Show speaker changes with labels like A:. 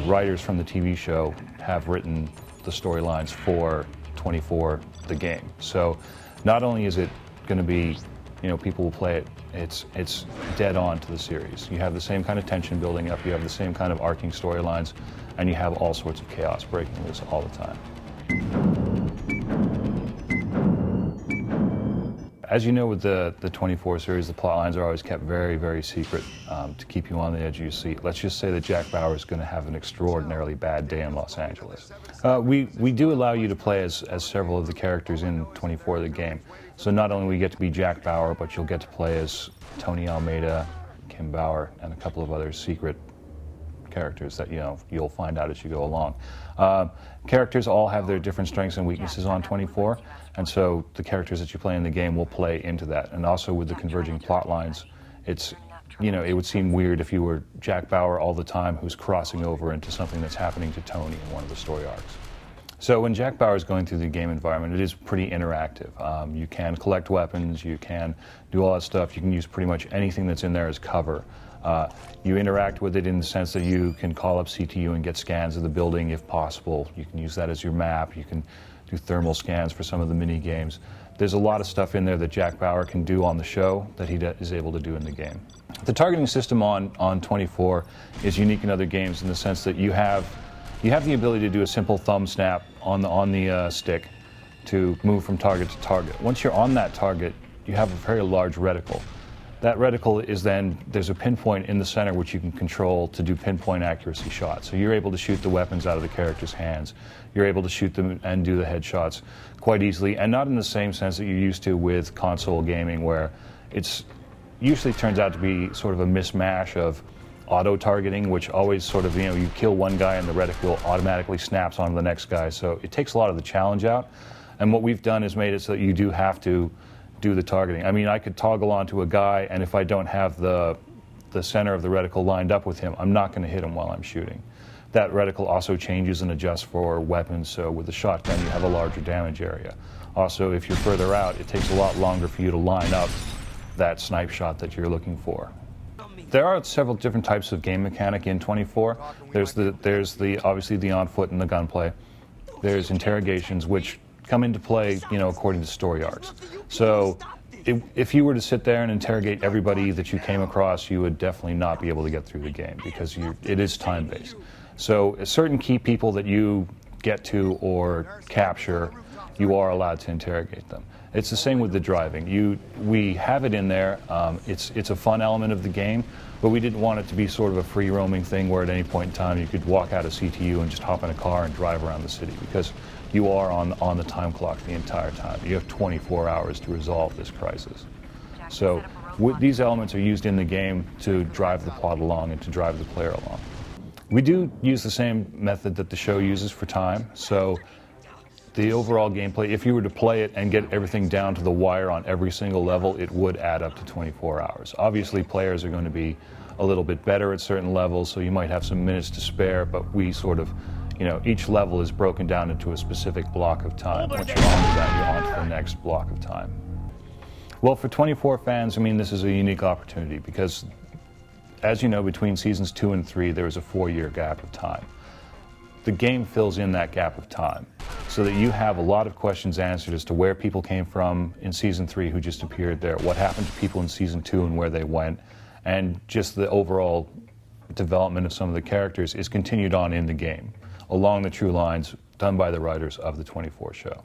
A: writers from the TV show have written the storylines for 24, the game. So not only is it going to be, people will play it, it's dead on to the series. You have the same kind of tension building up, you have the same kind of arcing storylines, and you have all sorts of chaos breaking loose all the time. As you know, with the 24 series, the plot lines are always kept very, very secret to keep you on the edge of your seat. Let's just say that Jack Bauer is going to have an extraordinarily bad day in Los Angeles. We do allow you to play as several of the characters in 24, the game. So not only will you get to be Jack Bauer, but you'll get to play as Tony Almeida, Kim Bauer, and a couple of other secret characters that you'll find out as you go along. Characters all have their different strengths and weaknesses on 24, and so the characters that you play in the game will play into that. And also with the converging plot lines, it would seem weird if you were Jack Bauer all the time who's crossing over into something that's happening to Tony in one of the story arcs. So when Jack Bauer is going through the game environment, it is pretty interactive. You can collect weapons, you can do all that stuff, you can use pretty much anything that's in there as cover. You interact with it in the sense that you can call up CTU and get scans of the building if possible. You can use that as your map. You can do thermal scans for some of the mini games. There's a lot of stuff in there that Jack Bauer can do on the show that he is able to do in the game. The targeting system on 24 is unique in other games in the sense that you have the ability to do a simple thumb snap on the stick to move from target to target. Once you're on that target, you have a very large reticle. That reticle is then, there's a pinpoint in the center which you can control to do pinpoint accuracy shots. So you're able to shoot the weapons out of the character's hands. You're able to shoot them and do the headshots quite easily, and not in the same sense that you're used to with console gaming, where it's usually turns out to be sort of a mismatch of auto-targeting, which always sort of, you kill one guy and the reticle automatically snaps onto the next guy. So it takes a lot of the challenge out. And what we've done is made it so that you do have to do the targeting. I mean, I could toggle onto a guy, and if I don't have the center of the reticle lined up with him, I'm not going to hit him while I'm shooting. That reticle also changes and adjusts for weapons, so with the shotgun you have a larger damage area. Also, if you're further out, it takes a lot longer for you to line up that snipe shot that you're looking for. There are several different types of game mechanic in 24. There's obviously the on foot and the gunplay. There's interrogations, which come into play, according to story arcs. So if you were to sit there and interrogate everybody that you came across, you would definitely not be able to get through the game because it is time-based. So certain key people that you get to or capture, you are allowed to interrogate them. It's the same with the driving. We have it in there. It's a fun element of the game, but we didn't want it to be sort of a free-roaming thing where at any point in time you could walk out of CTU and just hop in a car and drive around the city, because you are on the time clock the entire time. You have 24 hours to resolve this crisis. So these elements are used in the game to drive the plot along and to drive the player along. We do use the same method that the show uses for time. So the overall gameplay, if you were to play it and get everything down to the wire on every single level, it would add up to 24 hours. Obviously, players are going to be a little bit better at certain levels, so you might have some minutes to spare, but we sort of, each level is broken down into a specific block of time. Once you're on to that, you're on to the next block of time. Well, for 24 fans, this is a unique opportunity because, as you know, between seasons 2 and 3, there was a 4-year gap of time. The game fills in that gap of time so that you have a lot of questions answered as to where people came from in season 3 who just appeared there, what happened to people in season 2 and where they went, and just the overall development of some of the characters is continued on in the game, along the true lines done by the writers of the 24 show.